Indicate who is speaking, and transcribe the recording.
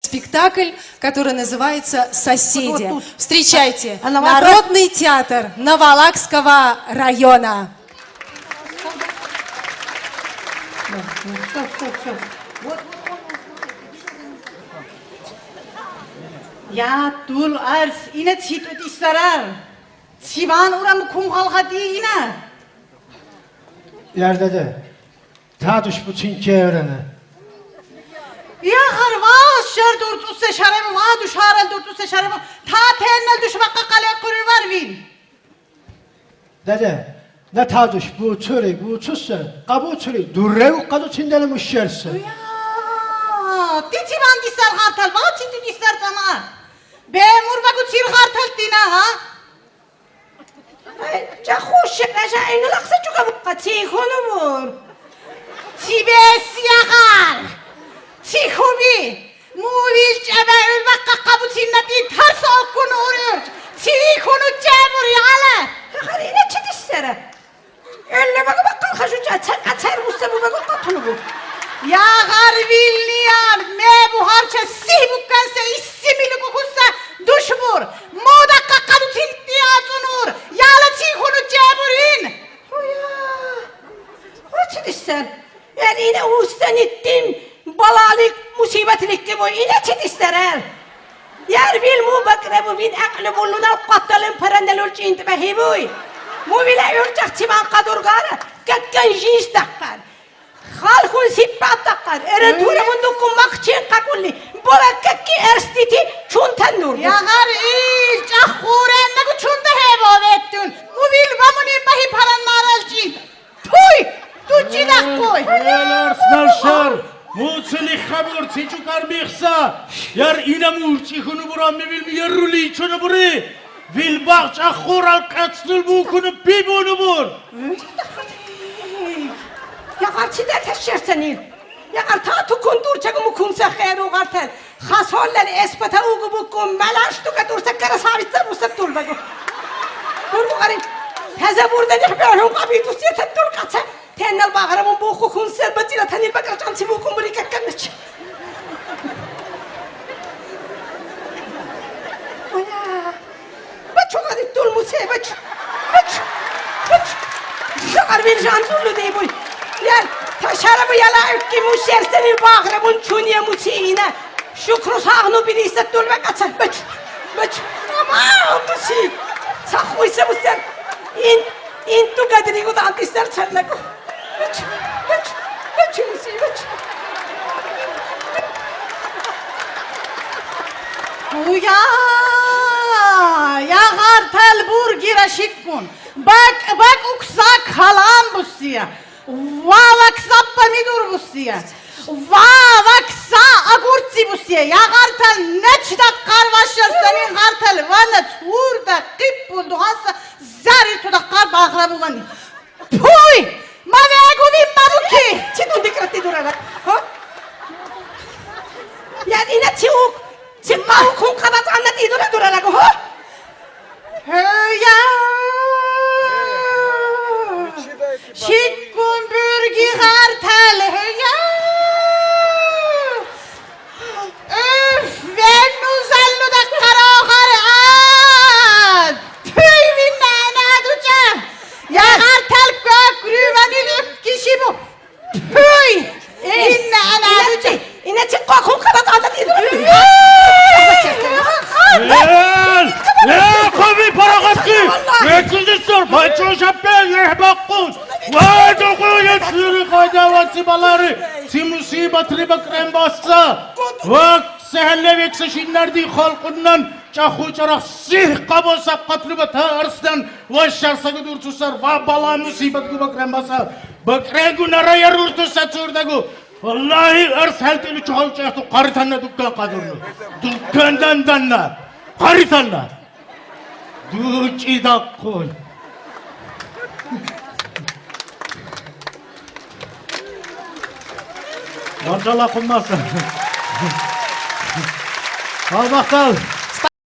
Speaker 1: спектакль, который называется «Соседи».
Speaker 2: Вот тут.
Speaker 1: Встречайте,
Speaker 2: Она
Speaker 1: Народный театр Новолакского района.
Speaker 2: Все. Вот. Ya tul ars ina çitut istarar. Çivan uram kum halkati ina.
Speaker 3: Yerde de. Ta düş bu çünkü evrene.
Speaker 2: Ya harvas şer durtu seşarem va düşarel durtu seşarem ta tennel düş bakka kale kuru var vin.
Speaker 3: Dede. Ne ta düş bu çöre bu çüsse. Kabu çöre. Durrev kadu çindene müşşerse.
Speaker 2: Ya ti çivan distar hartal va çitut distar sana. Be murbaku çir hartal tina ha.
Speaker 4: چه خوش نشه این لحظه چوکا بقتی خانمور
Speaker 2: Çi besi yakar. Çi kubi. Muvil cebel bakka kabu çinnati ters okun uğruyor. Çi konu cebur yala.
Speaker 4: خلينا تشد السرة اللي بقى خشو تسر وسبو بقى قطنو
Speaker 2: Ya garvilliyan me bu harça sih bukkansa issimili kukussa duşmur. Moda kakkalu tilti atunur. Yala çi konu ceburin.
Speaker 4: وتشد السر يعني إنا وستنتين بلالك مصيبتك كبو إنا تشد السر ياربي المو بقربو بين أقلبو لنا القتلين فرندلو الجين تبهيبوي مو بلا يرجع تمان قدر غارة كتكن جيس دقار خالكون سيبات دقار اردورة مندوكم مقچين قبولي بولا ككي ارستيتي چون تنور
Speaker 2: Ya gar iş ahkuren ne kuçunda hebo vettun. Muvil bamuni bahi paran naralcin. Tuy! Tuçi dakkoy.
Speaker 5: Ելարսնալշար, մուցելի խաբոր ցիչուկար միխսա, յար ինա մուրչի խունու բուրան միվիլ մի երրուլի չունը բուրի, վիլ բաղճ ախոր ալկացնուլ բուքունը պիբունը բուր։
Speaker 4: يا قرتي ده تشرتني يا قرتا تكون دور تجمع كونسا خير وقرتا خاصول لن اسبتا وقبكم ملاش تو كدور سكر صابت وستول بقى دور قرين هذا برد نحبه وقبي تسيت الدور قتا تن البقره من بوكو كونسا بديله تاني البقره تنسي بوكم بريكا كنش ويا بچو قد الدول موسى بچو شقر بين جان تولو دي بوي يا تشرب يلا اكي مشرسن البقره من چونيه موسينا شكر صاغنو بيديست دول بقى بچ ما موسي صاحوي سبسر انتو قادري قد انت استر تشلكو بچ موسي بچ
Speaker 2: Uya! Ya hartal burgira şikkun. Bak uksa kalan bussiya. Vaksa pamidur bussiya. Vaksa agurtsi bussiya. Ya hartal neçda karvaşır senin hartal vana turda qip buldu hasa zari tuda kar bağra bulani. Puy! Ma vegu vim mabuki.
Speaker 4: تدون دكرتي دورا ها يعني انا تيوك تبقاو كون قبط عنا دورا لكو ها
Speaker 2: Höya! Şikkun bürgi hartal höya! Öf! Ven uzallu da karahar ad! Tüy vinnana duca! Ya hartal kökrüvani lüp kişi bu! Tüy! Vinnana duca!
Speaker 4: انا تبقاو كون قبط عنا دورا
Speaker 5: يا قومي براغتكي يكسدستر فايتشو شابين يحبقون وادقوا يكسري قدواتي بالاري تي مصيبة ريبكرين باسا وقت سهلة يكسشينler دي خلقنن چاخو چرخ سيح قبوسا قطربتا ارسدن وشارسا قدورتوسار وابالا مصيبت قو بكرين باسا بكرين قو نرى يرورتوسا چوردگو والله ارس هلتلي چوال چاختو قارتاننا دكان قادرنو دكاندن دننا قارتاننا دوچي داقوي Maşallah kummasın. Al bakalım.